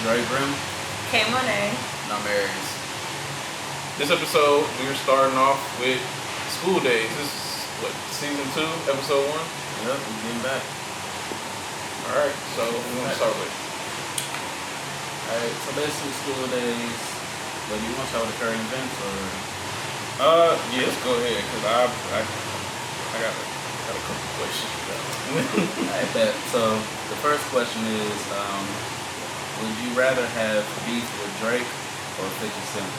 Dre Brim. K Monet. And I'm Aares. This episode, we're starting off with School Daze. This is, season 2, episode 1? Yep, we're getting back. Alright, so what we want to start with? Alright, so basically School Daze. But you want to start with the current events or? Yeah, let's go ahead, because I got a couple questions. I bet. So the first question is, would you rather have beef with Drake or 50 Cent?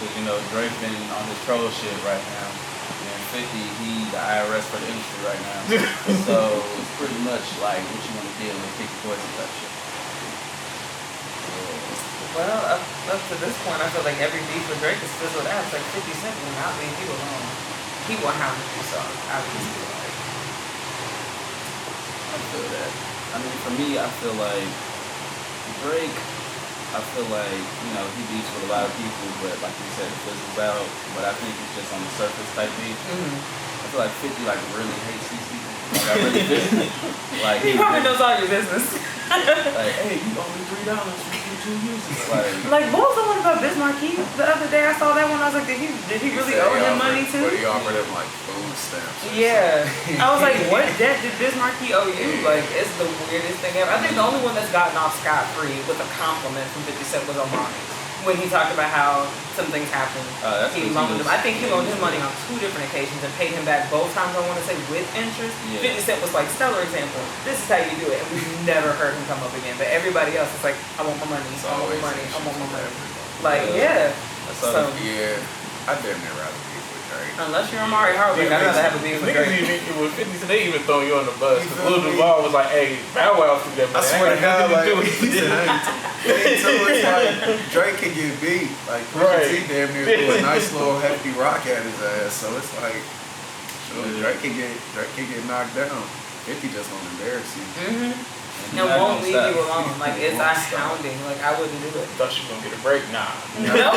Because Drake been on his troll shit right now, and 50 he the Aares for the industry right now. So it's pretty much like what you want to deal with, pick your poison type shit. Well, up to this point, I feel like every beef with Drake is fizzled out. It's like 50 Cent will not leave you alone. He will hound you, so obviously. I feel that. I mean, for me, I feel like Drake, I feel like, he beats with a lot of people, but like you said, it fizzles out. But I think it's just on the surface type beat. Mm-hmm. I feel like 50 really hates these people. Like, I really do. Like, he probably knows all your business. Like, hey, you owe me $3 for 2 uses. Like, what was the one about Bismarck? The other day I saw that one. I was like, did he really owe him money too? But he offered him like food stamps. Yeah. I was like, what debt did Bismarck owe you? Like, it's the weirdest thing ever. I think the only one that's gotten off scot-free with a compliment from 50 Cent was Omani. When he talked about how some things happened, he loaned him. I think he loaned him money on 2 different occasions and paid him back both times. I want to say with interest. Yeah. 50 Cent was like, stellar example. This is how you do it, and we've never heard him come up again. But everybody else is like, I want my money. I want my money. I want my money. Like, yeah. So yeah, I damn near rather beef with Drake. Unless you're Amari Hardwick, I'd rather have a beef with Drake. With 50 Cent, they even throw you on the bus. Because Lil Duval was like, hey, Bow Wow threw that money. I swear to God, like, he said, so it's like, Drake can get beat. Like, Pusha T damn near do a nice little hefty rock at his ass. So it's like, Drake can get knocked down. 50 just won't embarrass you. Mm-hmm. And won't leave you alone. Like, it's hounding. Like, I wouldn't do it. Thought you were going to get a break? Nah. No?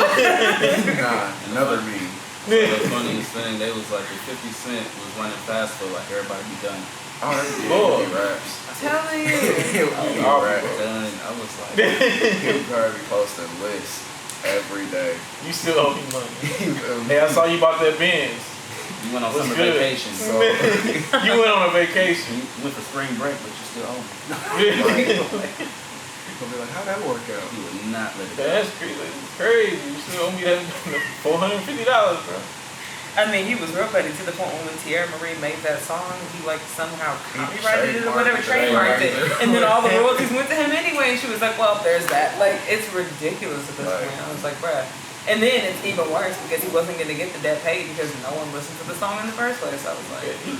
Nah, another meme. So the funniest thing, they was like, if 50 Cent was running fast for like everybody be done. Oh, that's good. He raps. I'm telling you. He raps. Done. I was like, he would probably post a list every day. You still owe me money. Hey, I saw you bought that Benz. You went on summer vacation. So you went on a vacation. You went for spring break, but you still owe me. People be like, how'd that work out? You would not let it go. That's crazy. It's crazy. You still owe me that $450, bro. I mean, he was real petty to the point when Tierra Marie made that song, he like somehow copyrighted it or whatever, trademarked it, and then all the royalties went to him anyway. And she was like, "Well, there's that." Like, it's ridiculous at this point. I was like, "Bruh." And then it's even worse because he wasn't going to get the debt paid because no one listened to the song in the first place. I was like, he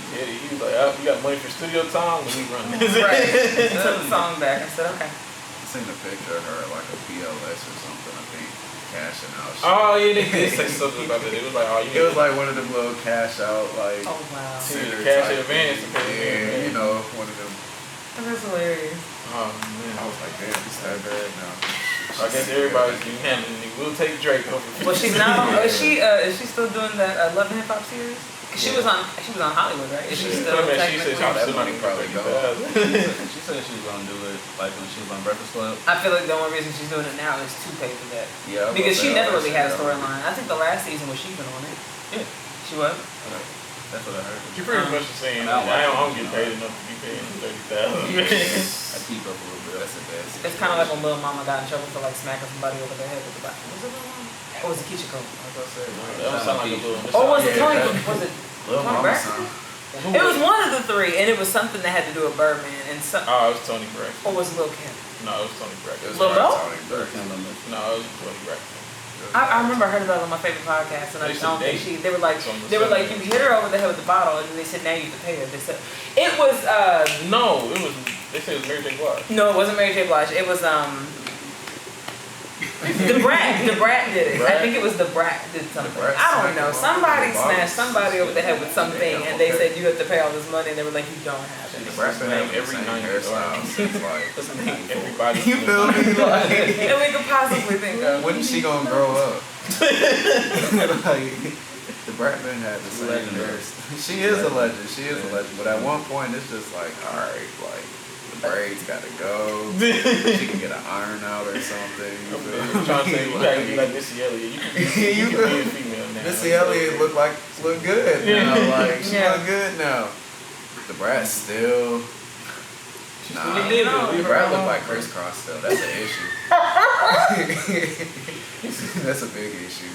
was like, oh, you got money for studio time? Let me run this. Right. Took the song back and said, okay. I seen a picture of her at like a PLS or something, I think, cashing out. Oh, yeah, they did say something about that. It was like, it was like one of them little cash out, like, oh, wow. Cash in advance. Yeah, one of them. That's hilarious. Oh, man. I was like, damn, it's that bad now. I guess everybody's getting handling it. We'll take Drake over. Well, she's not on. Is she still doing that Love and Hip Hop series? Cause she was on Hollywood, right? Is she still? She said that money probably go. She said she was gonna do it like when she was on Breakfast Club. I feel like the only reason she's doing it now is to pay for that. Yeah. Because she never really had a storyline. I think the last season was she been on it. Yeah. She was. That's what I heard. You pretty much saying I don't get paid enough to be paying $30,000. I keep up a little bit. That's the best. It's kind of like when Lil Mama got in trouble for like smacking somebody over the head with the back. Was it Lil Mama? Or was it Kichiko? That don't sound like a little. Or was it Tony? Was it Tony Braxton? Son. It was one of the 3, and it was something that had to do with Birdman and some. Oh, it was Tony Braxton. Or was it Lil Kim? No, it was Tony Braxton. Lil Bo? No, it was Tony Braxton. I remember I heard about it on my favorite podcast, and I don't think they were like you hit her over the head with the bottle, and then they said now you have to pay her. They said it was no, it was they said it was Mary J. Blige. No, it wasn't Mary J. Blige. It was The Brat did it. I think it was The Brat did something. I don't know. Somebody smashed somebody over the head with something, and they said you have to pay all this money, and they were like, you don't have it. The Brat's been having every hairstyle since like everybody. You feel me? Like, and we could possibly think of. When is she gonna grow up? Like, the Brat been had the same hairstyle. She is a legend. But at one point, it's just like, all right, like. braids gotta go. She can get an iron out or something. I'm trying to say, you gotta be like Missy Elliott. You can be a female now. Missy Elliott look good now. Like she look good now. The brat still. Nah, the brat look like crisscross still. That's an issue. That's a big issue.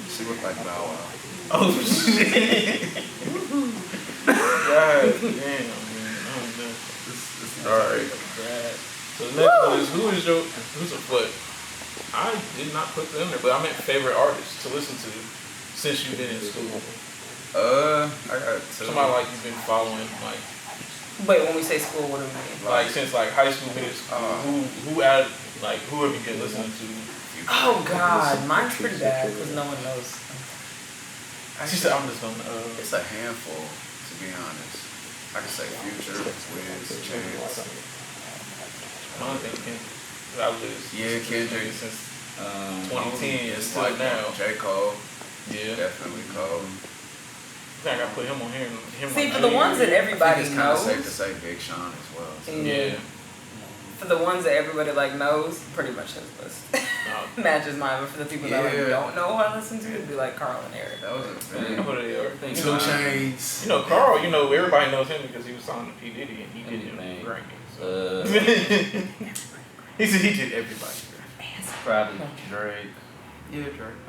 She look like Bow Wow. Oh shit! God damn, man. Alright. So the next one is who's a foot? I did not put them there, but I meant favorite artists to listen to since you've been in school. I got two. Somebody like you've been following, like. Wait, when we say school, what do we mean? Like since like high school, middle school, who have you been listening to? Oh God, mine's pretty bad because no one knows. She said I'm just gonna. It's a handful, to be honest. I can say Future, Wiz, Chance. I'm thinking I was Kendrick since 2010 it's until like now. J. Cole, Yeah, definitely Cole. I think I gotta put him on here. See, for the ones that I everybody think it's kind of knows. safe to say Big Sean as well. So. Yeah. For the ones that everybody like knows, pretty much his list matches mine. But for the people that like don't know who I listen to, it'd be like Carl and Eric. That was a I put it there. 2 Chainz. You know, Carl. You know, everybody knows him because he was signed to P Diddy and he did him rankings. So. He said he did everybody. Probably Drake. Yeah, Drake.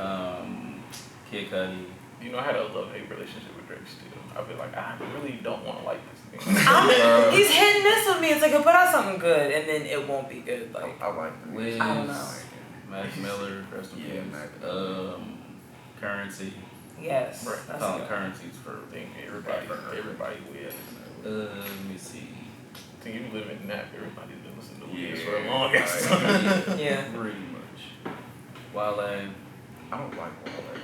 Kid Cudi. You know, I had a love-hate relationship with Drake still. I feel like I really don't want to like this thing. He's hit and miss with me. It's like he'll put out something good and then it won't be good. Like I like the Wiz, I don't know. Mac Miller, rest in peace. Mac. Currency. yes, Right. that's Calling good. currencies for I think everybody will. let me see. I think you live in that. Everybody's been listening to Wiz Yeah, for the longest. Yeah. Pretty much. Wale. I don't like Wale now.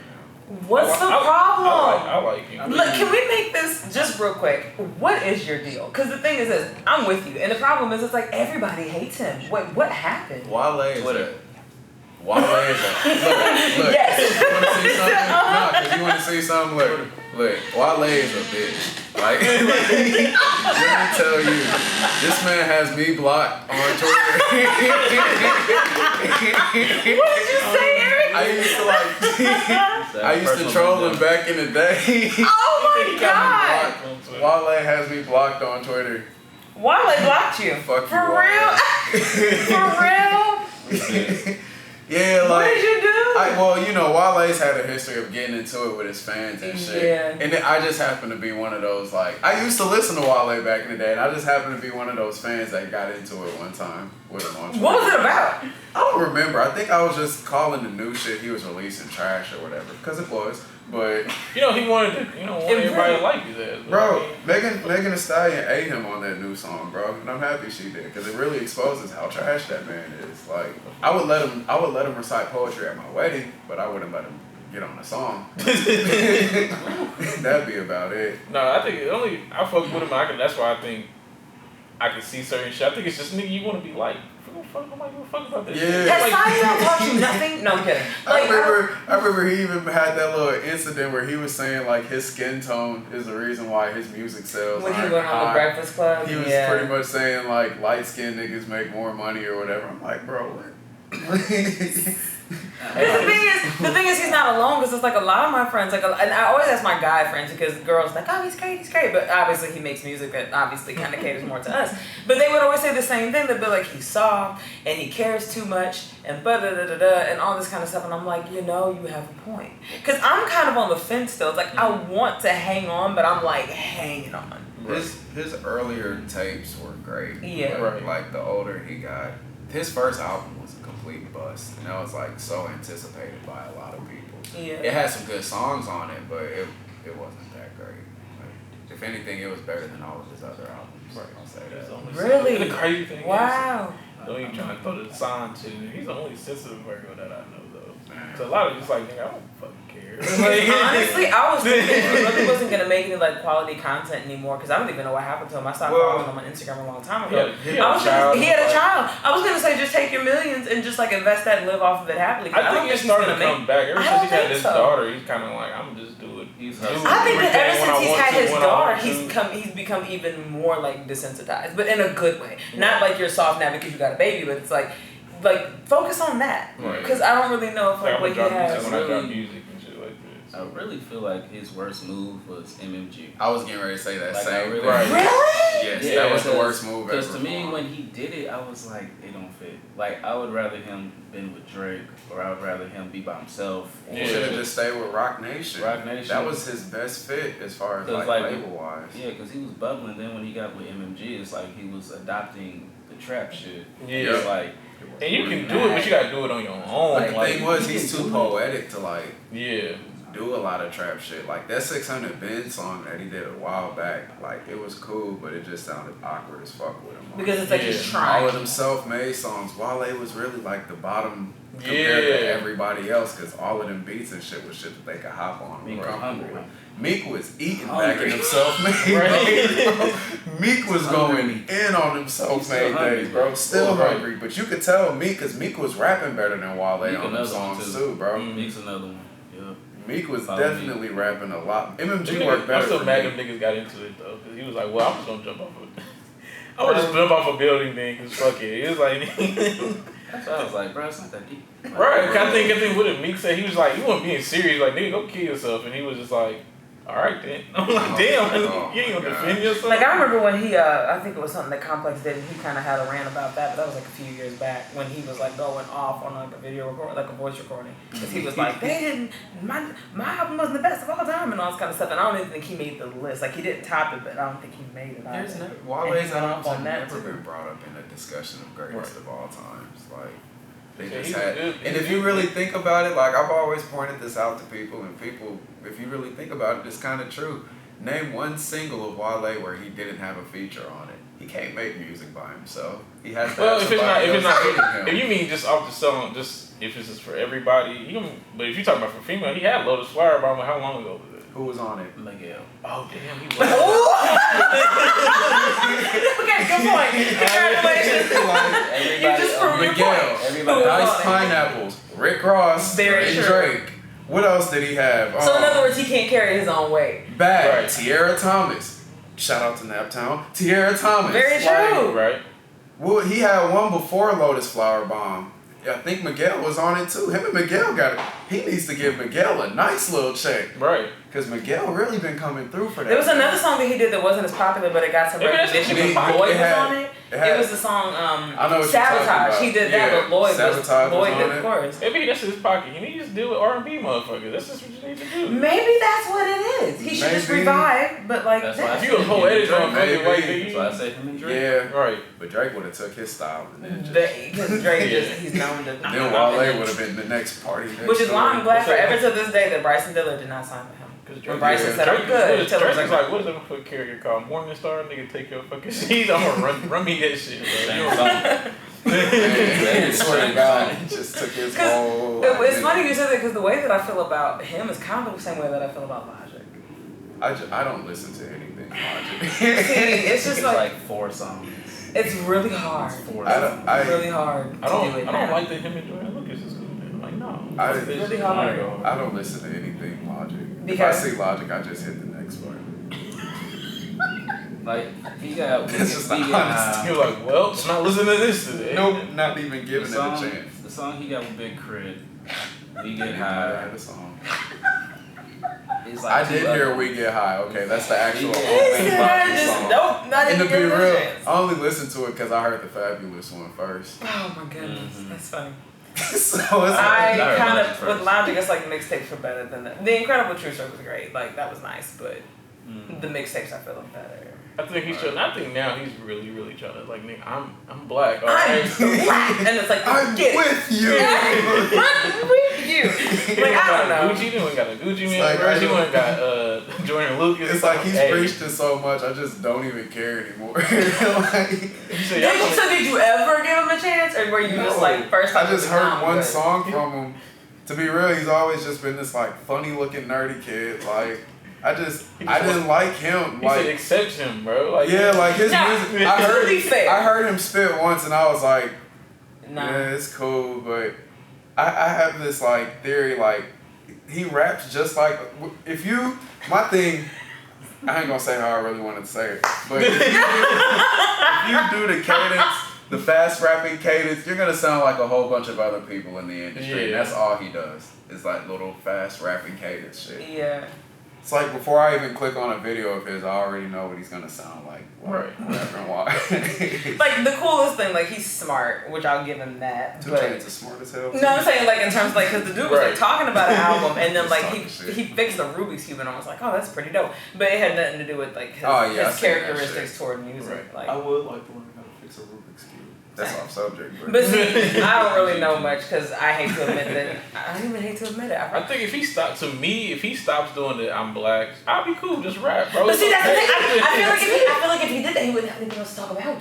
What's the problem? I like him. Look, can we make this just real quick? What is your deal? Because the thing is this, I'm with you, and the problem is it's like everybody hates him. What happened? Wale is Twitter. Look, Yes. You want to see something? No, because you want to see something? Look, Wale is a bitch. Like, let me tell you, this man has me blocked on Twitter. What did you say, Eric? I used to troll him back in the day. Oh my God! Wale has me blocked on Twitter. Wale blocked you. Fuck you, For Wale. real? For real? Yeah, like. What did you do? Well, you know, Wale's had a history of getting into it with his fans and shit. Yeah. And then I just happen to be one of those, like, I used to listen to Wale back in the day, and I just happened to be one of those fans that got into it one time with him on Twitter. What was it about? I don't remember. I think I was just calling the new shit he was releasing trash or whatever, because it was. But You know, he wanted everybody to like his ass. bro, Megan Thee Stallion ate him on that new song, bro, and I'm happy she did because it really exposes how trash that man is. Like, I would let him recite poetry at my wedding, but I wouldn't let him get on a song. That'd be about it. No, I think I fuck with him. That's why I think I can see certain shit. I think it's just nigga you want to be like. Nobody give a fuck about this. Yeah. Has Like, Seinfeld taught you nothing? No, I'm kidding. Like, I remember he even had that little incident where he was saying like his skin tone is the reason why his music sells. when he aren't went on the high. Breakfast Club, He was pretty much saying like light skinned niggas make more money or whatever. I'm like, bro, what? The thing is, he's not alone because it's like a lot of my friends, and I always ask my guy friends because girls like, oh, he's great, but obviously he makes music that obviously kind of caters more to us. But they would always say the same thing. They'd be like, he's soft and he cares too much and and all this kind of stuff. And I'm like, you have a point. Because I'm kind of on the fence still. It's like I want to hang on, but I'm like hanging on. His earlier tapes were great. Yeah. But, Right. like the older he got, his first album was a complete bust, and that was like so anticipated by a lot of people. Yeah. It had some good songs on it, but it wasn't that great. Like, if anything, it was better than all of his other albums. Right. I'll say He's that. only Really? The crazy thing Wow. is, don't even try to throw the sign to. He's the only sensitive Virgo that I know, though. Man. So a lot of just like, nigga, I don't fucking care. Honestly, I was thinking he really wasn't gonna make any like quality content anymore because I don't even know what happened to him. I stopped following him on Instagram a long time ago. He had a child. I was gonna say just take your millions and just like invest that and live off of it happily. I think he's starting to come back. Ever I since don't he had think this so. daughter, he's kind of like, I'm just do it. He's I think that ever since he's want had to, his when I daughter, want to. he's become even more like desensitized, but in a good way. Not like you're soft now because you got a baby, but it's like focus on that. Right. Because I don't really know if Like, what he when has. I drop music and shit like this. I really feel like his worst move was MMG. I was getting ready to say that Like, I same really- thing. Right. Really? Yes, Yeah, that was the worst move ever. Because to me, when he did it, I was like, it don't fit. Like, I would rather him been with Drake, or I would rather him be by himself. He should have just stayed with Rock Nation. Rock Nation. That was his best fit as far as 'Cause, like like, label wise. Yeah, because he was bubbling. Then when he got with MMG, it's like he was adopting the trap shit. Yeah. It's like, And you can do it, but you gotta do it on your own. Like, Like, the thing was, you he's can too do poetic to like yeah. do a lot of trap shit. Like that 600 Ben song that he did a while back, like it was cool, but it just sounded awkward as fuck with him. Because it's like he's Yeah. trying. All of them self-made songs, Wale was really like the bottom compared to Yeah. everybody else, because all of them beats and shit was shit that they could hop on. Meek and was come hungry. with. Meek was eating back Hungry. in them self-made Right. days, bro. Meek was Hungry. going in on them self-made hungry, days, bro. Still Right. hungry, but you could tell Meek, because Meek was rapping better than Wale Meek on them another songs one, too, bro. Meek's another one. Yeah. Meek was Follow definitely rapping a lot. MMG Them worked niggas- better I'm still for mad me. them niggas got into it though, because he was like, well, I'm just gonna jump off of I would just jump off a building then, because fuck it. It was like, That's why I was like, bro, it's not that deep. Like, right, 'cause I think what did Meek say? He was like, you weren't being serious, like, nigga, go kill yourself. And he was just like, alright then. I'm like, damn, Oh, you ain't gonna God. defend yourself. Like I remember when he, I think it was something that Complex did, and he kind of had a rant about that. But that was like a few years back when he was like going off on like a video record, like a voice recording, because he was like, they didn't, my album wasn't the best of all time and all this kind of stuff. And I don't even think he made the list. Like he didn't top it, but I don't think he made it. There's either. no, Wale's And he went albums off have on that, never too. been brought up in a discussion of greatest of all times. Like they Yeah, just he was had, good. and if you really think about it, like I've always pointed this out to people, and people, if you really think about it, it's kind of true. Name one single of Wale where he didn't have a feature on it. He can't make music by himself. He has to Well, have if it's not, somebody else if feeding you him. mean just off the song, just if it's just for everybody, you can, but if you talking about for female, he had Lotus Flower album. How long ago was it? Who was on it? Miguel. Oh damn, he was. Okay, good point. Congratulations. You just proved your Miguel, point. Everybody. Dice Pineapples, Rick Ross, Very and true. Drake. What else did he have? So in other words, he can't carry his own weight. Bad. Right. Tierra Thomas. Shout out to Naptown. Tierra Thomas. Very Like, true. Right. well, he had one before Lotus Flower Bomb. I think Miguel was on it too. Him and Miguel got it. He needs to give Miguel a nice little check. Right. Because Miguel really been coming through for that. There was another song that he did that wasn't as popular, but it got some Maybe that's recognition. what But it Lloyd was had- on it. It was the song I know what you're talking Sabotage. about. He did Yeah, that, but Lloyd Sabotage was Lloyd on did it. the chorus. Maybe that's his pocket. He needs to deal with R&B motherfuckers. That's just what you need to do. Maybe that's what it is. He should just Maybe. revive, but like That's why I that. If you a poetic Drake, motherfucker, maybe. like That's why I said him and Drake. Yeah. right. But Drake would have took his style and then just. Because Drake he's known to. Then Wale would have been the next party. Next Which is why I'm door. glad forever to this day that Bryson Diller did not sign with him. Because When Bryson said, I'm good. Drake Tiller was is like, like, what is that fucking carrier called? Morningstar? Nigga, take your fucking seat. I'm gonna run me that shit, bro. You Same know, song. I swear to God, he just took his whole. It's identity. funny you said that because the way that I feel about him is kind of the same way that I feel about Logic. I don't listen to anything Logic. See, it's just It's like, like 4 songs. it's really hard. Four I songs. don't. I, really hard to do it I now. don't like the him and Joanne Lucas is cool, man. I'm like, no. I- It's really just- hard. I don't listen to anything Logic. Because- if I see Logic, I just hit the next button. Like, he got, we That's just get, the we get honesty. You're like, well, I'm not listening to this today. Nope, not even the giving it a song, chance. the song he got with Big Crit, We Get I High. had a song. It's like I two did other- hear We Get High. Okay, that's the actual Yeah. opening It's Logic just, song. nope, not And even to be giving it a real, chance. I only listened to it because I heard the Fabulous one first. Oh my goodness, Mhm. that's funny. So it's I I heard kind Logic of, first. with Logic, it's like mixtapes were better than that. The Incredible True Story was great, like that was nice, but Mm. the mixtapes I feel are better. I think he's trying. I think now he's really, really trying to like, nigga, I'm black. All I'm right. black, and it's like, I'm get it. with you. I'm with you. Like I don't know. Gucci, then we got a Gucci man like, version. I He went got Jordan Lucas. It's like he's Hey. preached it so much, I just don't even care anymore. Like, He said, y'all gonna- So did you ever give him a chance, or were you just no. like first time? I just it was heard one good? song from him. To be real, he's always just been this like funny looking nerdy kid. Like I didn't like him. He said, Like accept him, bro. Like, yeah, like his Now, music. to be fair. I heard him spit once, and I was like, Nah. yeah, it's cool, but I have this like theory, like he raps just like if you. My thing, I ain't gonna say how I really wanted to say it, but if you do the cadence, the fast rapping cadence, you're gonna sound like a whole bunch of other people in the industry. And that's all he does. It's like little fast rapping cadence shit. Yeah. It's like before I even click on a video of his, I already know what he's gonna sound like. Right. Whatever and why. Like the coolest thing, like he's smart, which I'll give him that. 2 but Chainz is smart as hell. no, I'm saying like in terms of like, cause the dude was like talking about an album, and then like He's he fixed the Rubik's Cube, and I was like, oh, that's pretty dope. But it had nothing to do with like his, I his seen that characteristics shit. toward music. Right. Like, I would like to learn how to fix a Rubik's Cube. That's off subject, but see, I don't really know much because I hate to admit that. I don't even hate to admit it. I think if he stops doing the I'm black, I'll be cool. Just rap, bro. But see, that's the thing. I feel like if he did that, he wouldn't have anything else to talk about.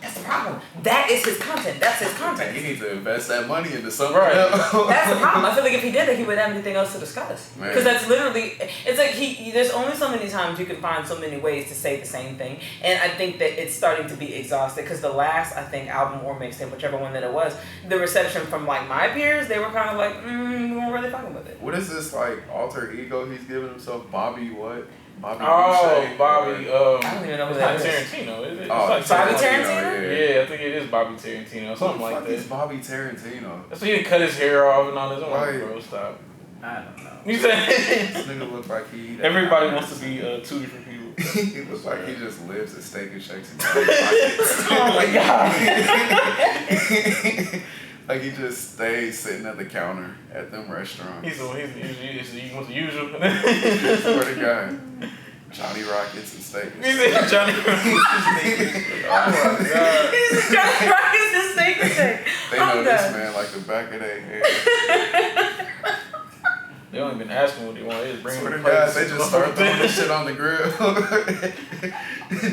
That's the problem. That is his content. That's his content. You need to invest that money into something Right. else. That's the problem. I feel like if he did that, he wouldn't have anything else to discuss. Because that's literally, it's like there's only so many times you can find so many ways to say the same thing. And I think that it's starting to be exhausted because the last, I think, album or mixtape, whichever one that it was, the reception from like my peers, they were kind of like, we weren't really fucking with it. What is this like alter ego he's giving himself? Bobby what? Bobby Oh, Bobby. I don't even know who It's that not is. Tarantino, is it? Oh, It's like Bobby Tarantino. Tarantino? Yeah, I think it is Bobby Tarantino, something Who the like fuck is that. Bobby Tarantino? So he cut his hair off and all this. I'm Right. like, bro, stop. I don't know. You said This nigga look like he. everybody wants to be two different people. He looks like he just lives at Steak and Shakes and pockets. Oh my God. Like he just stays sitting at the counter at them restaurants. He wants the usual. Swear to God. Johnny Rockets and steak. He said Johnny Oh my God. He's Johnny Rockets and steak and shake. They know this man like the back of their head. They don't even ask him what they want. They just bring Swear to him God, they just start throwing this shit on the grill.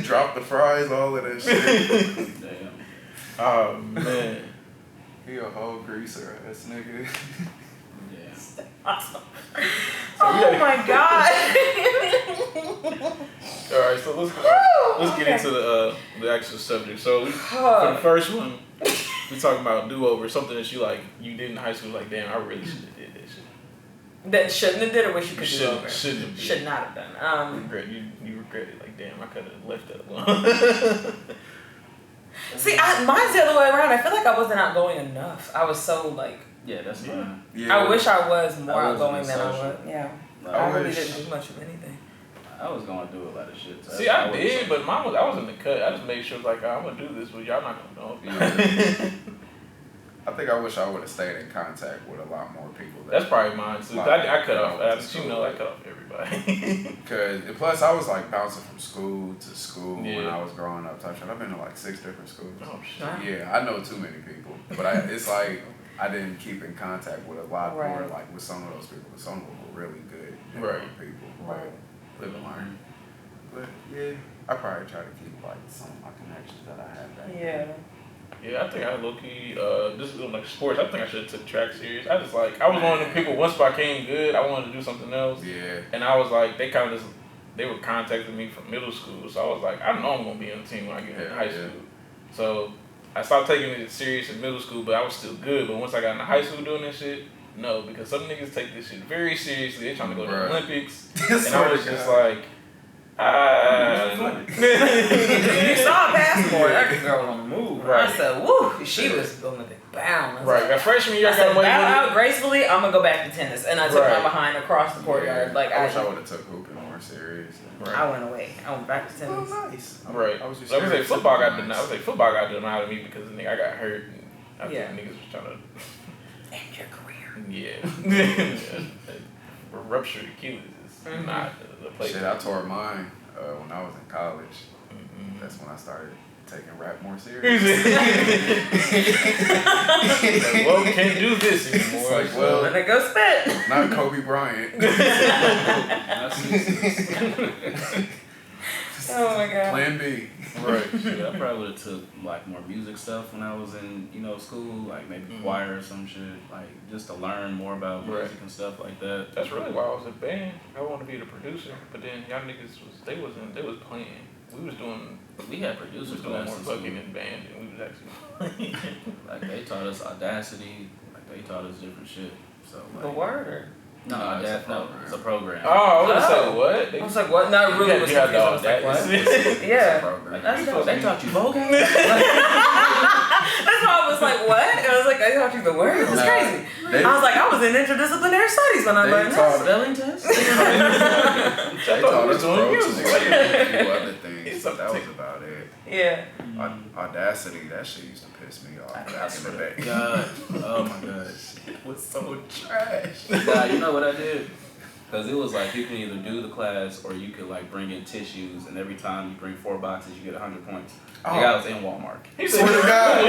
Drop the fries, all of that shit. Damn. Oh man. He a whole greaser ass nigga. Yeah. Oh my God. All right, so let's get into the actual subject. So for the first one, we talking about do-over, something that you did in high school. Like, damn, I really should have did that shit. That shouldn't have did or wish you could do Shouldn't over? have. Should not have done. You regret it. Like, damn, I could have left that alone. See, mine's the other way around. I feel like I wasn't outgoing enough. I was so like. Yeah, that's fine. Yeah. I wish I was more I wasn't outgoing than I social. was. Yeah. Like, I really wish- didn't do much of anything. I was gonna do a lot of shit. So See, I wasn't did, social. but I was in the cut. I just made sure, like, I'm gonna do this, but y'all not gonna know. I think I wish I would have stayed in contact with a lot more people. That's probably mine too. I cut off. I cut off everybody. Because plus I was like bouncing from school to school when Yeah. I was growing up. Type shit. I've been to like 6 different schools. Oh shit. Wow. Yeah, I know too many people, but it's like I didn't keep in contact with a lot more. Right. Like with some of those people, some of them were really good Right. people. Right. Live and learn. But yeah, I probably try to keep like some of my connections that I had back then. Yeah. Yeah, I think I low key. This is like sports. I think I should have took track serious. I was one of them people. Once I came good, I wanted to do something else. Yeah. And I was like, they were contacting me from middle school. So I was like, I know I'm gonna be on the team when I get into high Yeah. school. So I stopped taking it serious in middle school, but I was still good. But once I got into high school doing this shit, no, because some niggas take this shit very seriously. They trying to go to the Bruh. Olympics, and Swear I to was just God. like, You saw a passport. That girl was on the move. Right. I said, woo, she was Olympic bound. I was right. like, That freshman year, I I said, got away bow with out gracefully, I'm going to go back to tennis. And I took Right. my behind across the courtyard. Yeah. Like, I wish I would have took hooping more serious. it. Right. I went away. I went back to tennis. Nice. Right. I was just Like I say, football got done. nice. I was like, football got done out of me because I got hurt. And I Yeah. think niggas was trying to, End your career. yeah, ruptured Achilles is Mhm. not the place. Shit, I tore mine when I was in college. Mhm. That's when I started taking rap more serious. Like, well, we can't do this anymore. It's like, well, Let it go spit. not Kobe Bryant. Oh my God. Plan B. right. Yeah, I probably would have took like more music stuff when I was in school, like maybe choir or some shit, like just to learn more about music Right. and stuff like that. That's really why I was in band. I wanted to be the producer, but then y'all niggas was playing. We was doing Producers more classes. fucking in band than we was actually playing. Like they taught us Audacity, like they taught us different shit. So like, The word. No, it's a that's no. program. It's a program. Oh, I was gonna say what? I was like, what? No, I really was You had confused. I the was like, what? audacity. Yeah. Program. That's dope. They taught you vocab. That's why I was like, what? And I was like, I taught you the word? That's crazy. I was like, I was in interdisciplinary studies when I learned that. Spelling test. They taught us doing Pro music. Tools and a few other things. It's But that something. was about it. Yeah. Audacity, that shit used to piss me off back in the day. God. Oh my God. It was so trash. Nah, you know what I did? Because it was like you can either do the class or you could like bring in tissues, and every time you bring 4 boxes, you get 100 points. The guy was in Walmart. Swear to God.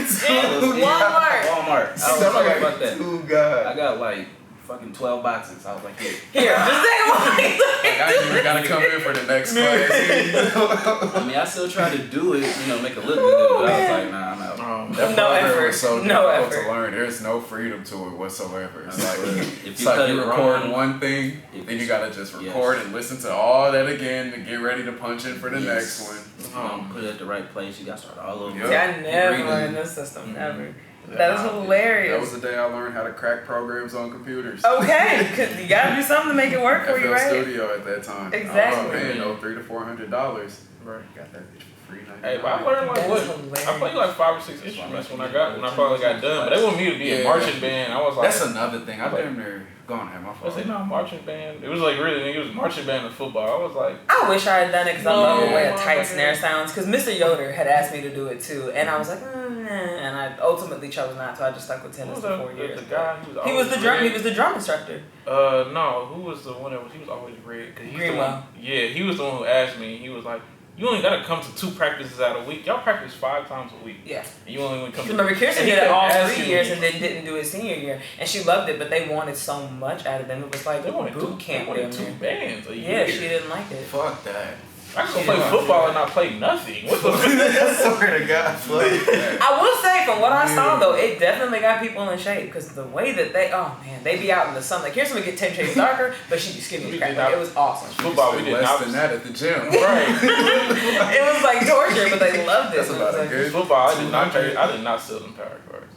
Walmart. Walmart. I was talking about that. Oh, God. I got like fucking 12 boxes. I was like, here. Here, just take one. Like, I ain't even gotta come in for the next class. I mean, I still tried to do it, you know, make it look good, but I was like, nah, I'm out. That No program effort. was so No difficult effort. to learn. There's no freedom to it whatsoever. It's like If it's you like cut you it record wrong, one thing, if then you- you gotta just yes. record and listen to all that again to get ready to punch in for the Yes. next one. You don't put it at the right place, you got to start all over. Yep. See, I never Reading. learned this system, ever. Yeah, That is That hilarious. was the day I learned how to crack programs on computers. Okay, 'cause you gotta do something to make it work for you, FL right? Studio at that time. Exactly. I was paying $300 to $400. Right. Got that bitch for free. Hey, but I learned like That's what? hilarious. I played like 5 or 6 instruments when I finally got done. But they want me to be a marching band. I was like, That's another thing. I damn near gone have my I fault. said, no, marching band. It was like really, it was marching band and football. I was like, I wish I had done it because I No, love the way a tight motherfucker. snare sounds. Because Mr. Yoder had asked me to do it too, and I was like, nah. And I ultimately chose not to. I just stuck with who tennis was for 4 the years. guy? He was the drum. He was the drum instructor. No, who was the one that was? He was always red. 'Cause he's the Greenwell. one- Yeah, he was the one who asked me. He was like, you only gotta come to 2 practices out a week. Y'all practice 5 times a week. Yeah. And you only come to. Remember, Kirsten And he did it kept all 3 asking years me- and then didn't do it senior year, and she loved it. But they wanted so much out of them. It was like They wanted boot camp. They wanted down 2 there. bands a year. Yeah, she didn't like it. Fuck that. I can go play football and not play nothing. What the? I swear to God, fuck that. I will say, from what I saw though, it definitely got people in shape because the way that they be out in the sun. Like Kirsten would get 10 shades darker, but she'd be skinny as We crap. did Like, not- it was awesome. Football, we did less not. than that at the gym. Right. It was like torture, but they loved it. That's It was about a like- good. Football, I did not 200. pay. I did not sell them power cards.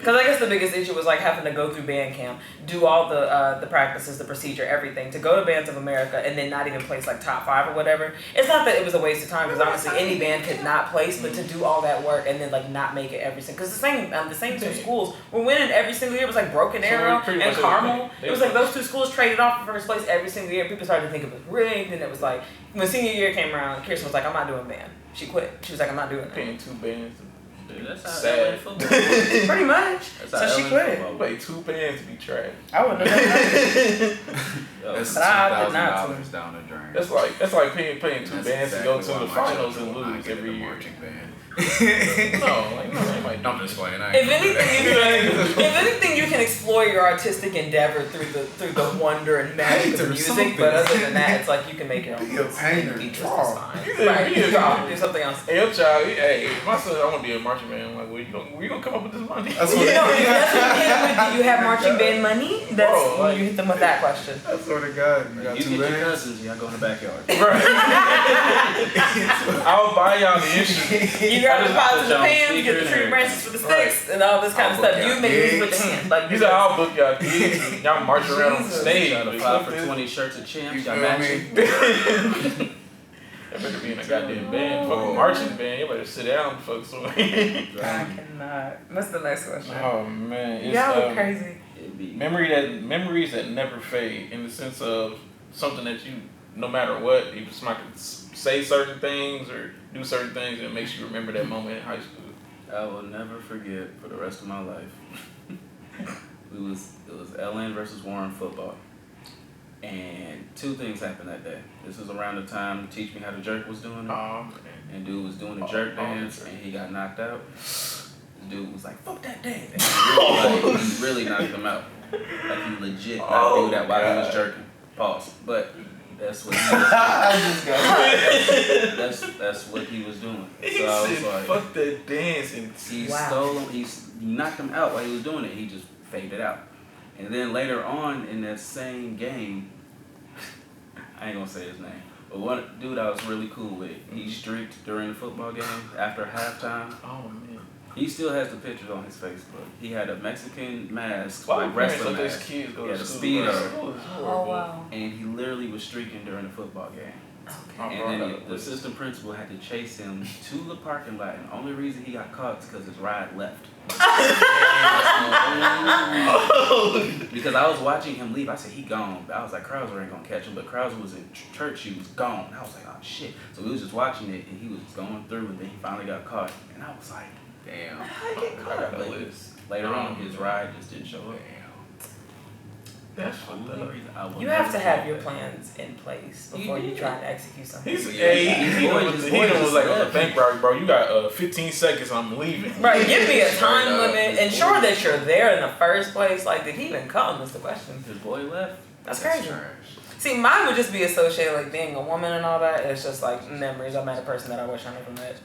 Because I guess the biggest issue was like having to go through band camp, do all the practices, the procedure, everything, to go to Bands of America and then not even place like top 5 or whatever. It's not that it was a waste of time because honestly any band could not place, but to do all that work and then like not make it every single. Because the same 2 schools were winning every single year. It was like Broken So Arrow pretty and much Carmel. everything. It was like those 2 schools traded off for first place every single year. People started to think it was rigged, and it was like when senior year came around, Kirsten was like, "I'm not doing band." She quit. She was like, "I'm not doing it." Paying 2 bands. Dude, that's how Sad. LA football. Pretty much. That's So how she LA quit. football Play 2 bands to be trash. I wouldn't have done that. Yo, That's But I did not $2,000 down the drain. That's like playing 2 That's bands to go to exactly the why my finals children and will not lose get every in the year. marching band. No, they might. I'm just playing. If anything, you can explore your artistic endeavor through the wonder and magic Paint of or music. something. But other than that, it's like you can make your own. Be a painter, It's draw. fine. Yeah, Right, yeah, draw, yeah. do something else. Hey, your child, hey, my son, I want to be a marching band. I'm like, well, where you gonna come up with this money? That's You what know, that's what you hit with. Do you have marching band money? That's Bro, like- you hit them with that question. I swear to God, you got you 2 get your bands. cousins, y'all go in the backyard. I'll buy y'all the instrument. You grab the just pots put and the y'all on pans, speaker get the and tree everything. branches for the sticks, and all this kind of I'll stuff. book You y'all make music with gigs. your hands. Like He said, I'll book y'all gigs. Y'all march around on the Jesus. stage. Try to Like, apply fuck for this. 20 shirts of champs, You y'all feel matching. me? I better be in a goddamn band, fucking marching band. You better sit down, fuck so. I cannot. What's the next question? Oh man, it's Y'all are crazy. It'd be memories that never fade, in the sense of something that you, no matter what, if somebody could say certain things or do certain things, it makes you remember that moment in high school. I will never forget for the rest of my life. It was LN versus Warren football. And 2 things happened that day. This was around the time Teach Me How to Jerk was doing it. Oh man. And dude was doing a jerk dance and he got knocked out. The dude was like, fuck that dance. And he really knocked him out. Like he legit knocked dude out while he was jerking. Pause. But that's what he was doing. That's what he was doing. He So I was said, like, fuck that dance and he Wow. stole him. He knocked him out while he was doing it. He just faded out. And then later on in that same game, I ain't gonna say his name, but one dude I was really cool with, he streaked during the football game after halftime. oh man. He still has the pictures on his Facebook. He had a Mexican mask, Why like parents wrestling let mask. these kids go He to had a school? speedo. School is Oh horrible. wow. And he literally was streaking during the football game. My And brother then had the this. assistant principal had to chase him to the parking lot. And the only reason he got caught is because his ride left. Because I was watching him leave. I said, he gone. But I was like, Krauser ain't going to catch him. But Krauser was in church. He was gone. I was like, oh, shit. So we was just watching it, and he was going through, and then he finally got caught. And I was like, damn. How did he get I got caught? the list. Later on, his ride just didn't show up. That's For fucked the up. reason I will You have to never have your forget. plans in place before you try to execute something. He's, Yeah, he was like on the bank robbery, bro. You got 15 seconds. I'm leaving. Right, give me a time Straight up. limit. Ensure that you're there in the first place. Like, did he even come? Is the question. His boy left. That's crazy. trash. See, mine would just be associated like being a woman and all that. It's just like memories. I met a person that I wish I never met.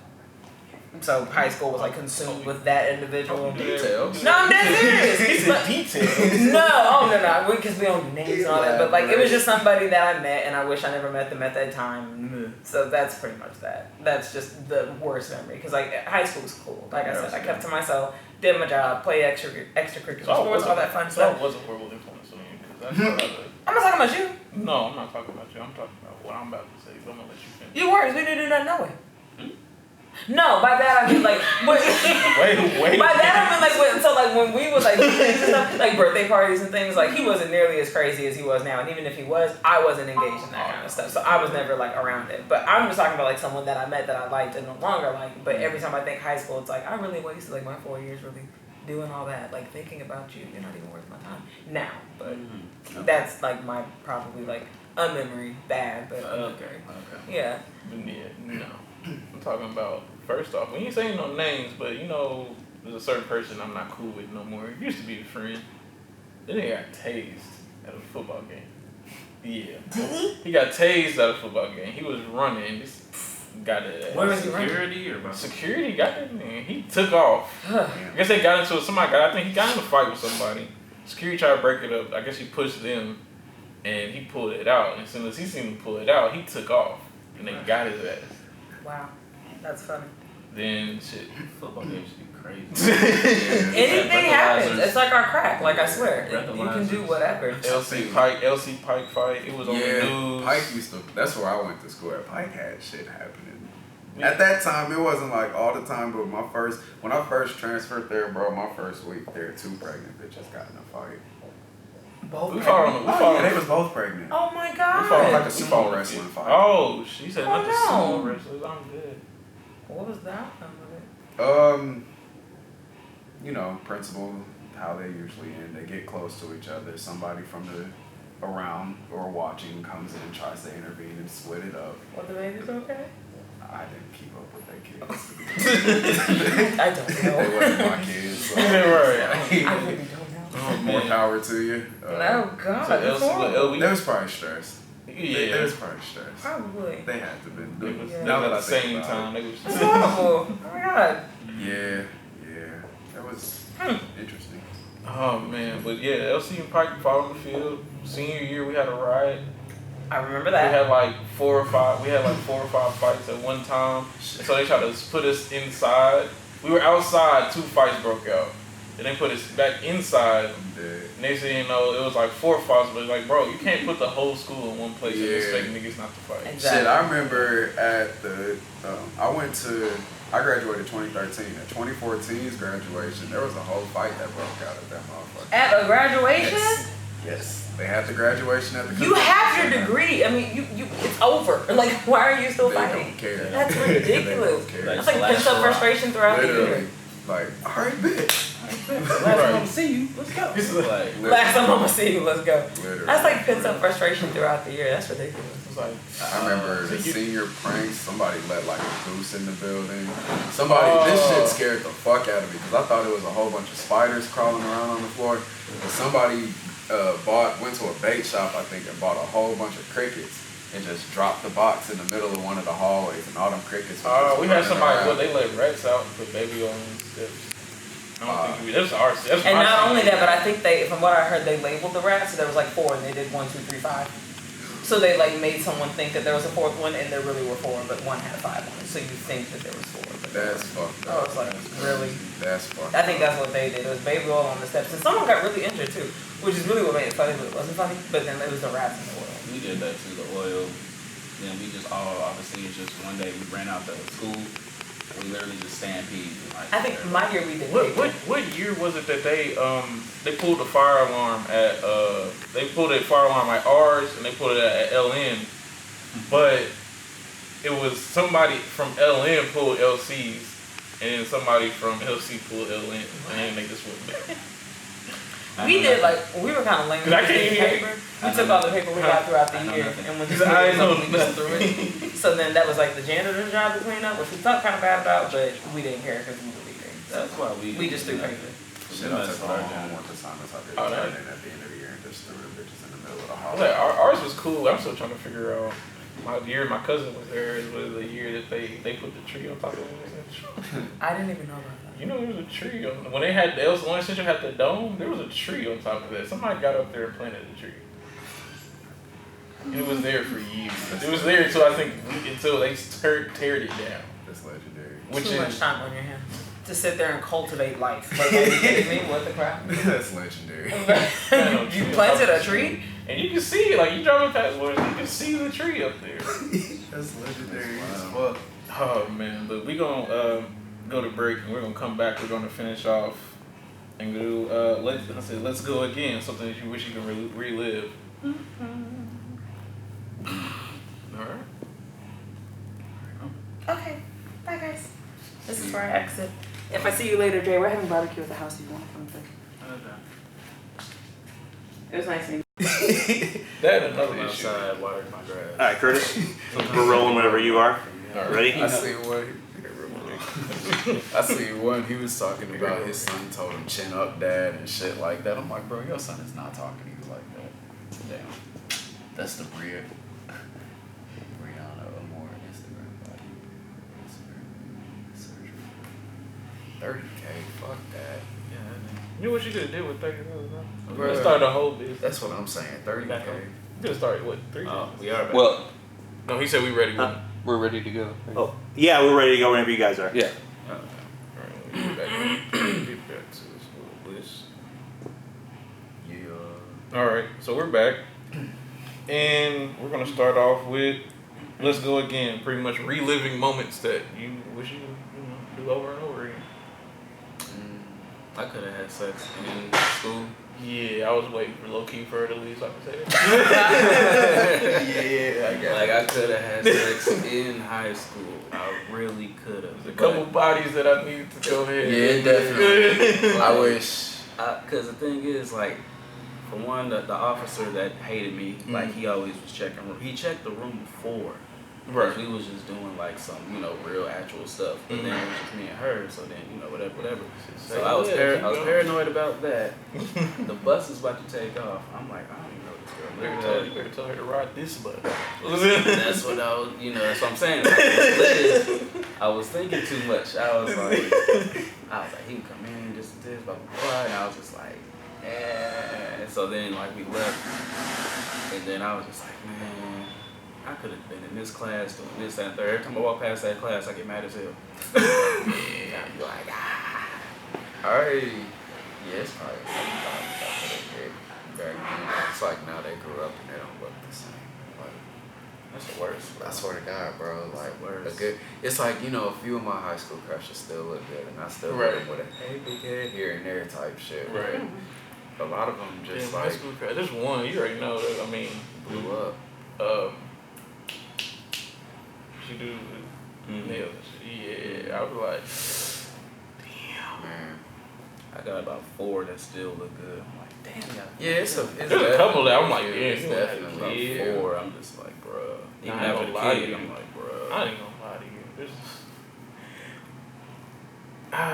So high school was like consumed with that individual. Details. No, I'm dead serious. These But- are details. no, because we don't do names and all that. But like, it was just somebody that I met, and I wish I never met them at that time. So that's pretty much that. That's just the worst memory. Because like high school was cool. Like I said, I kept to myself, did my job, play extracurricular sports, all that fun So stuff. that was a horrible influence on you. 'Cause that's what I'm not talking about you. No, I'm not talking about you. I'm talking about what I'm about to say. So I'm gonna let you finish. You worse. We didn't do nothing no way. No, by that I mean like. Wait. By that I mean like when we would like do things and stuff, like birthday parties and things, like he wasn't nearly as crazy as he was now, and even if he was, I wasn't engaged in that kind of stuff, so I was never like around it. But I'm just talking about like someone that I met that I liked and no longer like. But every time I think high school, it's like I really wasted like my 4 years really doing all that, like thinking about you. You're not even worth my time now. But that's like my probably like a memory bad, but Okay. yeah. Yeah, no. I'm talking about, first off, we ain't saying no names, but you know, there's a certain person I'm not cool with no more. Used to be a friend. Then he got tased at a football game. Yeah. Did he? He got tased at a football game. He was running. Just got it. Where was he running? Security or about Security got it, man. He took off. I guess they got into it. I think he got in a fight with somebody. Security tried to break it up. I guess he pushed them, and he pulled it out. And as soon as he seen him pull it out, he took off, and they got his ass. Wow, that's funny. Then shit. football games should be crazy. Anything happens. Breathalyzers. It's like our crack. Like I swear, you can do whatever. LC Pike fight. It was on the Yeah, news. Pike used to. That's where I went to school at. Pike had shit happening. At that time, it wasn't like all the time, but when I first transferred there, bro, my first week there, 2 pregnant bitches got in a fight. Both. We fought on the. Yeah, they was both pregnant. Oh my We fought god. like a sumo wrestling fight. Oh, she said not the Oh, sumo no. wrestlers. I'm good. What was the outcome of it? You know, principal, how they usually end. They get close to each other. Somebody from the around or watching comes in and tries to intervene and split it up. What the baby's okay? I didn't keep up with their kids. I don't They know. wasn't my kids. So I really don't know. more power to you. Oh god, So that's LC, horrible. They was probably stressed. They yeah. was probably stressed. Probably. They had to They been. was Yeah. Now that at I the think same about time. They was. That's horrible. Oh my god. Yeah, that was interesting. Oh man, but yeah, LC and Pike fought on the field. Senior year, we had a riot. I remember We that. had like 4 or 5. We had like 4 or 5 fights at one time. And so they tried to put us inside. We were outside. 2 fights broke out. Then they put us back inside. I'm dead. Next thing you know, it was like 4 fights. But like, bro, you can't put the whole school in one place and Yeah. expect niggas not to fight. Exactly. Shit, I remember at the, I graduated 2013. At 2014's graduation, there was a whole fight that broke out at that motherfucker. At a graduation? Yes. They had the graduation at the You have your convention center. degree. I mean, you it's over. Like, why are you still They fighting? don't care. That's They ridiculous. don't care. That's like pent up frustration throughout the Literally. year. Like, alright, bitch. Last time I'm see you, let's go. It's like, Last time I'm gonna see you, let's go. Literally. That's like pent up frustration throughout the year. That's ridiculous. It's like, I remember the senior pranks. Somebody let like a goose in the building. This shit scared the fuck out of me because I thought it was a whole bunch of spiders crawling around on the floor. But somebody went to a bait shop, I think, and bought a whole bunch of crickets and just dropped the box in the middle of one of the hallways, and all them crickets. we had somebody. Well, They let rats out and put baby on steps. I don't think that's our. That's And my not only senior that, but year. I think from what I heard, they labeled the rats. So there was like 4, and they did 1, 2, 3, 5. So they like made someone think that there was a 4th one, and there really were 4, but one had a 5 on it. So you think that there was 4, but That's fucked I up. was like, really? That's fucked I think up. that's what they did. It was baby oil on the steps. And someone got really injured too, which is really what made it funny, but it wasn't funny. But then it was the rats in the oil. We did that too, the oil. Then we just all, obviously, it's just one day we ran out to school. We literally just stampede. Like, I think my year we did. What year was it that they pulled the fire alarm at they pulled a fire alarm at Aares and they pulled it at LN, but it was somebody from LN pulled LC's and then somebody from LC pulled LN and then they just went back. We did we were kind of lame. 'Cause I can't hear. Paper. We took all the paper we got throughout the year, and when we just threw it. So then that was like the janitor's job to clean up, which we felt kind of bad about, but we didn't care because we were leaving. So that's why we just threw paper. Shit, I took our homework assignments out there turning at the end of the year and just threw the bitches in the middle of the hall. Like, ours was cool. I'm still trying to figure out. My year my cousin was there. It was the year that they put the tree on top of it. I didn't even know about that. You know, there was a tree on when they had the One Central had the dome. There was a tree on top of that. Somebody got up there and planted the tree. And it was there for years. It was there until until they teared it down. That's legendary. Too much time on your hands to sit there and cultivate life. Like, are you kidding me? What the crap? That's legendary. You planted a tree? And you can see it. Like, you driving past one, you can see the tree up there. That's legendary as fuck. Oh, man. But we going to go to break and we're going to come back. We're going to finish off and do, let's go again. Something that you wish you could relive. All right. Okay. Bye, guys. This is where I exit. If I see you later, Jay, we're having barbecue at the house if you want to come through. Okay. It was nice meeting you. That another I'm issue. outside watering my grass. All right, Curtis, we're rolling whenever you are. Ready? I see one. I see one. He was talking about his son told him chin up, dad, and shit like that. I'm like, bro, your son is not talking to you like that. Damn. That's the Brianna Amore Instagram body. Surgery. 30K. Fuck that. You know what you could have did with $30? Bruh. Let's start a whole business. That's what I'm saying. 30K. You could have started, what, 3 days? Oh, we are back. Well, No, he said we ready. we're ready to go. Oh, yeah, we're ready to go whenever you guys are. Yeah. Alright, we'll get back to this little list. Yeah. Alright, so we're back. And we're going to start off with, let's go again, pretty much reliving moments that you wish you do over and over again. I could have had sex in school. Yeah, I was waiting for low-key for her to leave so I could say that. Yeah, I got Like, I could have had sex in high school. I really could have. There's a couple bodies that I needed to go ahead. Yeah, definitely. I wish. Because the thing is, like, for one, the officer that hated me, like, he always was checking room. He checked the room before. Right. We was just doing, like, some, real actual stuff. But then it was just me and her, so then, whatever. So I was paranoid about that. The bus is about to take off. I'm like, I don't even know this girl. You better tell her to ride this bus. That's what I was, that's what I'm saying. Like, I was thinking too much. I was like, he would come in, this, blah, blah, blah. And I was just like, eh. And so then, like, we left. And then I was just like, man, I could have been in this class doing this, that, and third. Every time I walk past that class, I get mad as hell. Yeah, I'd be like, It's probably back then. It's like now they grew up and they don't look the same. Like, that's the worst. I swear to God, bro. Like, worst. it's like, a few of my high school crushes still look good, and I still Right. look with a hey, big head here and there type shit. Right. A lot of them just High like school crowd. There's one, you already know that, blew up. She do nails and shit. Yeah, I was like, Man. I got about 4 that still look good. I'm like, damn, y'all. Yeah, it's there's a couple that I'm like, yeah, it's you definitely like, About 4, I'm just like, bruh. Even Nah, I ain't after gonna the lie to kid, you. I'm like, bruh. I ain't gonna lie to you.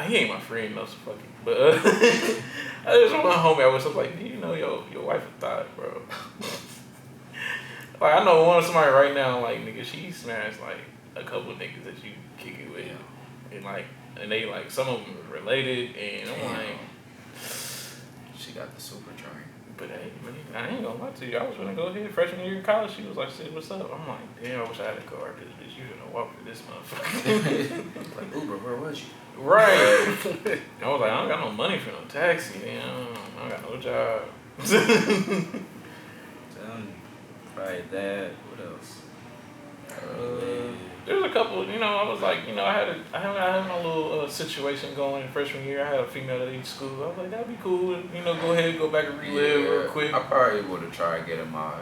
He ain't my friend, no, so fuck it. But I just want my homie. I was like, do you know your wife is thought, bro? Like, I know somebody right now, like, nigga, she smashed like a couple of niggas that you kick it with, and they like some of them are related, and I'm like, She got the super train. But hey, man, I ain't gonna lie to you. I was gonna go ahead freshman year in college. She was like, "Shit, what's up?" I'm like, "Damn, I wish I had a car. Cause bitch, you gonna walk for this motherfucker." Like Uber, where was you? Right. I was like, I don't got no money for no taxi, man. I don't got no job. Telling you. Probably that. What else? There was a couple, I was like, I had my little situation going in freshman year. I had a female at each school. I was like, that'd be cool. Go ahead, go back and relive real quick. I probably would have tried getting my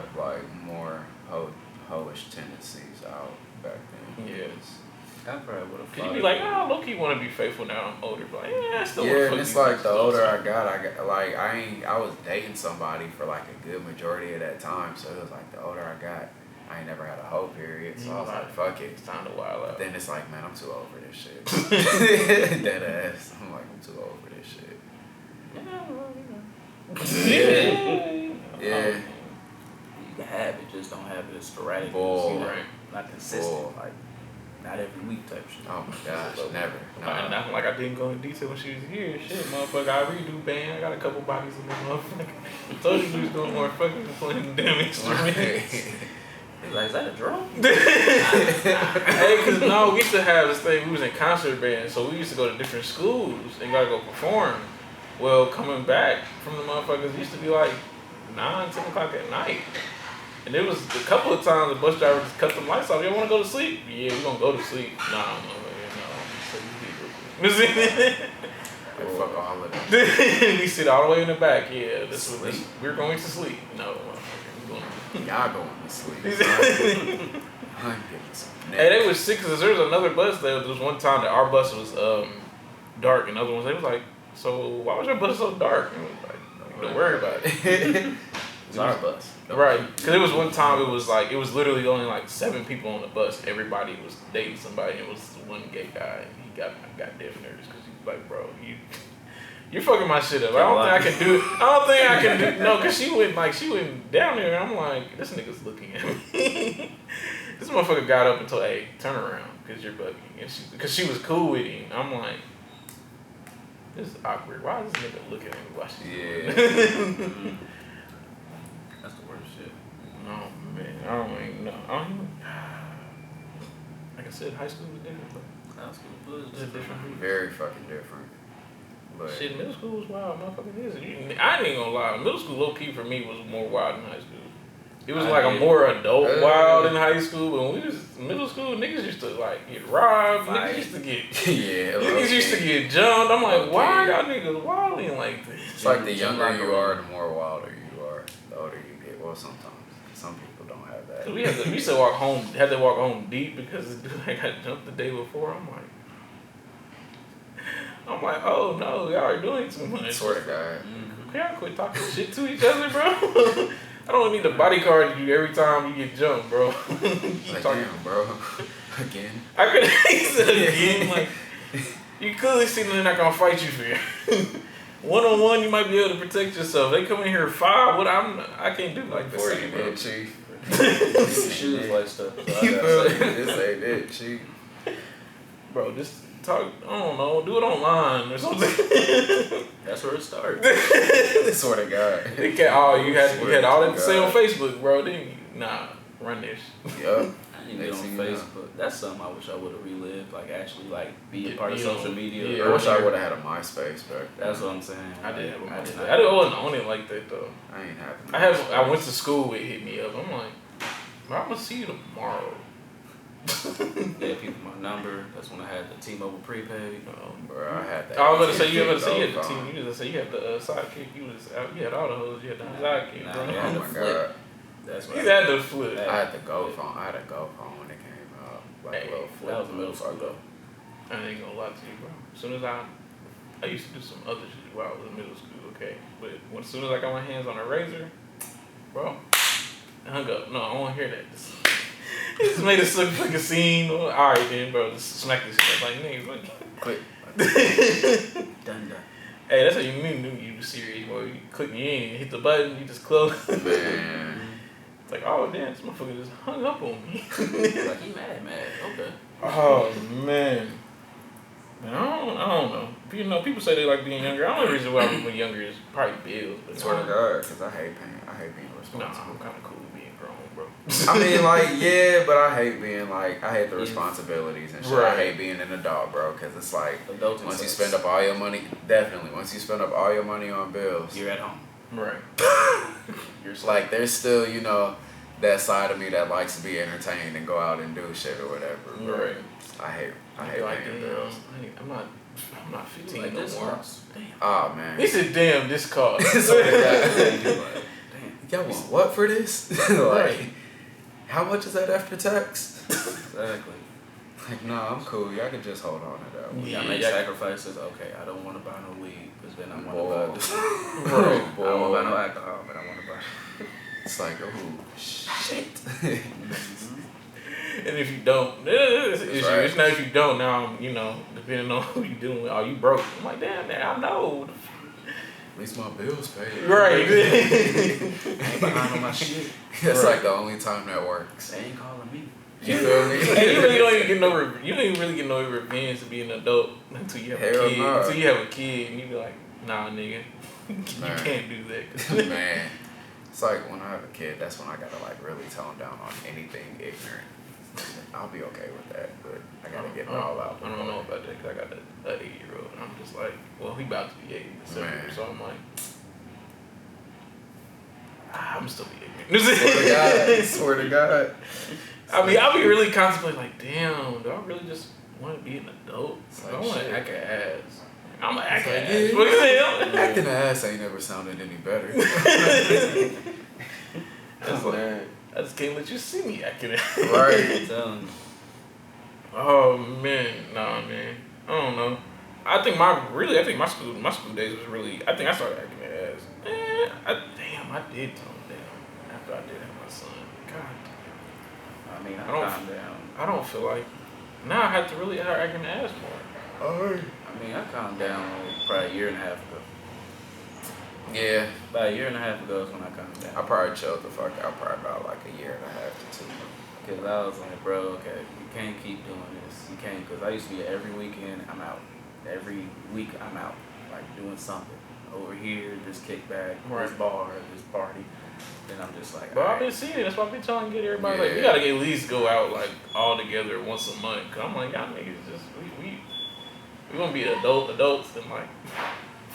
more hoish tendencies out back then. Yes. I probably would have. Cause you be like, oh, low-key want to be faithful now I'm older. But like, yeah, I still Yeah, and it's like the older I got I was dating somebody for like a good majority of that time. So it was like the older I got, I ain't never had a whole period. So I was like, fuck it. It's time to wild out. Then it's like, man, I'm too old for this shit. Dead ass. I'm like, I'm too old for this shit. Yeah. You can have it, just don't have it as sporadic. Bull. Right. Not consistent. Bull. Like, not every week type shit. Oh my gosh, never. And nothing like I didn't go in detail when she was here. Shit, motherfucker, I redo band. I got a couple bodies in this motherfucker. I told you we was doing more fucking than playing the damn instruments. He's like, is that a drum? Hey, cause no, we used to have this thing. We was in concert band, so we used to go to different schools and gotta go perform. Well, coming back from the motherfuckers it used to be like 9, 10 o'clock at night. And there was a couple of times the bus driver just cut the lights off. You want to go to sleep? Yeah, we gonna go to sleep. Nah, no. Fuck all of that. We sit all the way in the back. Yeah, we're going to sleep. No, Y'all going to sleep. I'm getting some hey, they was sick because there was another bus there. There was one time that our bus was dark, and other ones they was like, so why was your bus so dark? And we was like, don't worry about it. It's our bus. Right, because it was one time it was literally only like 7 people on the bus. Everybody was dating somebody. It was one gay guy. And he got deaf nervous because he's like, bro, you're fucking my shit up. I don't think I can do. No, because she went down there. And I'm like, this nigga's looking at me. This motherfucker got up and told, hey, turn around because you're bugging. And because she was cool with him. I'm like, this is awkward. Why is this nigga looking at me while she's doing it? That's the worst shit. Oh man, I don't even know. Like I said, high school was different, but High school was different. very fucking different. But Shit, middle school was wild, motherfucking is. I ain't gonna lie, middle school low key for me was more wild than high school. It was like a more adult wild in high school, but when we was middle school, niggas used to like get robbed, niggas used to get niggas used to get jumped. I'm like, why y'all niggas wilding like this? It's like the younger you are, the more wilder you are. The older you get. Well, sometimes some people don't have that. We used to walk home, had to walk home deep because I got jumped the day before. I'm like, oh no, y'all are doing too much. Swear to God. Can y'all quit talking shit to each other, bro? I don't need a bodyguard you every time you get jumped, bro. Like, damn, bro. Again. I could have said again, like, you clearly see they're not gonna fight you for you. 1-on-1, you might be able to protect yourself. They come in here 5, I can't do like 40, bro. This ain't it, Chief. Shoes like stuff. So this ain't it, Chief. Bro, just talk, I don't know, do it online or something. That's where it starts. Swear to God. You had all that to say on Facebook, bro. Then you, nah, run this. Yup. I didn't get on Facebook. That's something I wish I would have relived. Like actually, like be a part of Be social on- media. yeah. I wish I would have had a MySpace back then. That's what I'm saying. I did. I did I wasn't on it like that though. I ain't having I went to school. It hit me up. I'm like, bro, I'm gonna see you tomorrow. Yeah, people my number. That's when I had the T-Mobile prepaid. Bro, I had that. I was gonna say you had the phone. team. You just say you had the sidekick. You had all the hoes. You had the sidekick, bro. Nah, yeah. Oh my God. That's You what had the flip. I had the Go phone. I had a Go phone when it came out. Like Hey, a little flip. that was middle school though. I ain't gonna lie to you, bro. As soon as I used to do some other shit while I was in middle school, okay? But as soon as I got my hands on a razor, bro, I hung up. No, I don't want to hear that. This made us look like a scene. All right, then, bro, just smack this shit. Like, nigga, look. Quick. Done. Hey, that's how you knew you was serious, boy. You click me in, you hit the button, you just close. Man. It's like, oh, damn, this motherfucker just hung up on me. Like he mad. Okay. Oh, man. I don't know. You know, people say they like being younger. The only reason why I'm being younger is probably bills. But Swear to God, because I hate being Nah, responsible. I'm kind of cool with being grown, bro. I mean, like, yeah, but I hate being like, I hate the responsibilities and shit. Right. I hate being an adult, bro, because it's like, Adulting once you sucks. spend up all your money, definitely, once you spend up all your money on bills, You're at home. Right. it's like, there's still, you know, that side of me that likes to be entertained and go out and do shit or whatever. Right. I hate like, paying damn, bills. I'm not 15 Like no this more. cost. Damn. Oh, man. He said, damn, this cost. Swear to God. You're like, damn. Y'all want what for this? Like, Right. how much is that after tax? Exactly. Like, nah, I'm cool. Y'all can just hold on to that one. We gotta make Yeah. sacrifices. Okay, I don't want to buy no weed because then I want to Boy. buy this. Right, I don't want to buy no alcohol, but I want to buy. It's like, oh, shit. And if you don't, it's an issue. right. It's not if you don't. Now, you know, depending on who you dealing with, are you broke? I'm like, damn, man, I know. At least my bills paid. Right. I ain't behind on my shit. That's Right. like the only time that works. They ain't calling me. You feel me? And you really don't even get no. You don't even really get no revenge to be an adult until you have Hell a kid. no. Until you have a kid, and you be like, nah, nigga, you Man. can't do that. 'Cause Man. It's like when I have a kid, that's when I gotta like really tone down on anything ignorant. I'll be okay with that, but I gotta get it all out. I don't know about that because I got an 8-year-old, and I'm just like, well, he about to be 8 in December, Man. so I'm like, I'm still be ignorant. Swear to God. Swear to God. I mean, I'll be really contemplating, like, damn, do I really just want to be an adult? It's I like, want to shit. act an ass. I'm an act It's an like, ass. yeah. What the hell? Acting ass ain't never sounded any better. That's like, I just can't let you see me acting an ass. Right. I'm telling you. Oh man, nah, man. I don't know. I think my school days was really. I think I started acting an ass. I did tone down after I did have my son. God, I mean, I I don't- calmed down. I don't feel like now I have to really start acting an ass more. I mean, I calmed down like probably a year and a half ago. Yeah. About a year and a half ago is when I calmed I down. probably chilled the fuck out probably about like a year and a half to 2. Because I was like, bro, okay, you can't keep doing this. You can't, because I used to be every weekend, I'm out. Every week, I'm out. Like, doing something. Over here, this kickback, Right. this bar, this party. Then I'm just like, But I've alright. been seeing it. That's why I've been trying to get everybody like we Yeah. gotta at least go out like all together once a month. Cause I'm like y'all niggas just we gonna be adults in like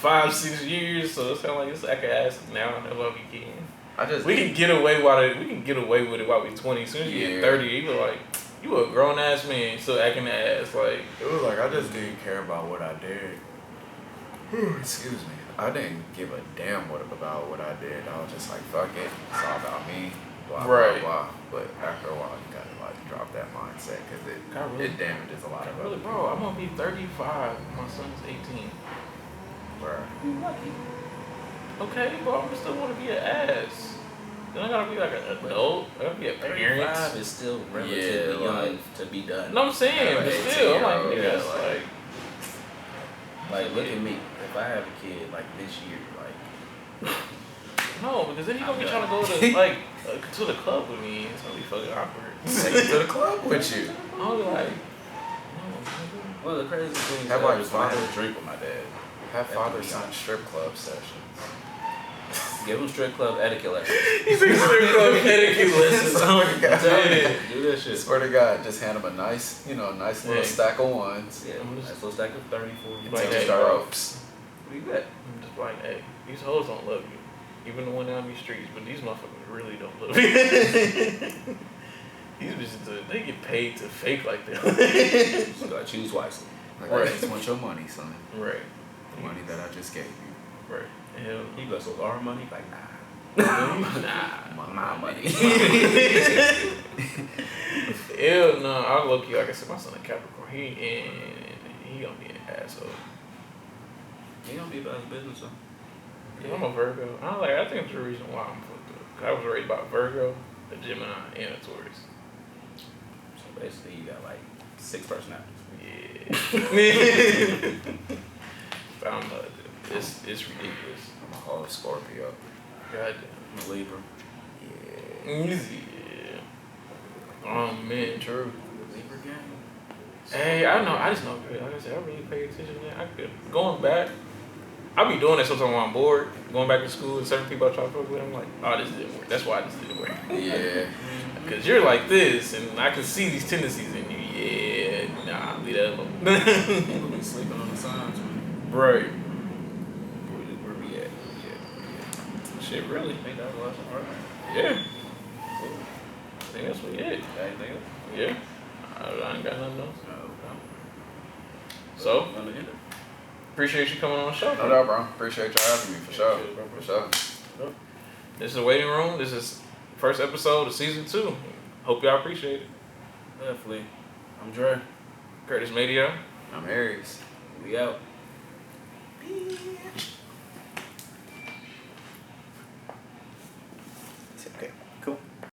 5-6 years. So it's kind of like it's like an ass now. I know what we can. I just We can get away with it while we 20. As soon as you get Yeah. 30, you be like, you a grown ass man, still acting the ass like. It was like I just didn't care about what I did. Excuse me. I didn't give a damn about what I did. I was just like, fuck it. It's all about me. Blah, Right. blah, blah. But after a while, you gotta like drop that mindset because it damages a lot of Really, other bro, I'm gonna be 35. My son's 18. Bro. You lucky. Okay, but I'm still want to be an ass. Then I gotta be like an adult. I gotta be a 35 parent. is still relatively Yeah, like- young to be done. No, I'm saying, Yeah, but like still, I'm like, 18-year-old, nigga, yeah, it's like, Like, look at me. If I have a kid, like, this year, like, no, because then he gonna be trying to go to like to the club with me. It's gonna be fucking awkward. Take you to the club with you. I'll be like, no, nigga. one of the crazy things Have, ever like, is when I had father- a drink with my dad. Have father-son strip club sessions. Give him strip club etiquette lessons. He's like strip club etiquette lessons. Swear to I'm God. telling you, Yeah. do that shit. Swear to God, just hand him a nice little Yeah. stack of ones. Yeah, I'm just- nice little stack of 30, 40. Like, Teach hey, the bro. ropes. What you got? I'm just like, hey, these hoes don't love you. Even the one down these streets, but these motherfuckers really don't love you. These bitches, they get paid to fake like that. You gotta choose wisely. Like, Right. I just want your money, son. Right. The money that I just gave you. Right. Hell. You got some our money? Like, nah. Nah. My money. Hell no, I low key, like I said, my son a Capricorn. He gonna be an asshole. He gonna be about his business, though. Yeah. I'm a Virgo. I think it's the reason why I'm fucked up. 'Cause I was raised by a Virgo, a Gemini, and a Taurus. So basically, you got like 6 personalities. Yeah. It's ridiculous. I'm a whole Scorpio. God I'm a Libra. Yeah. damn. Easy. Oh man, true. Libra gang. Hey, I know. I just know. Like I said, I really pay attention to that. Going back, I be doing that sometimes when I'm bored. Going back to school and certain people I try to fuck with, I'm like, oh, this didn't work. That's why this didn't work. Yeah. Because you're like this, and I can see these tendencies in you. Yeah, nah, leave that alone. People be sleeping on the signs, man. Right. Where we at? Yeah. Shit, really. I think that was all right. Yeah. Cool. I think that's what it is. Anything else? Yeah. I ain't got nothing else. Okay. So, Gonna end it. appreciate you coming on the show. No doubt, bro. Appreciate y'all having me for sure. For sure. This is the waiting room. This is first episode of season 2. Hope y'all appreciate it. Definitely. I'm Dre. Curtis Media. I'm Aares. We out.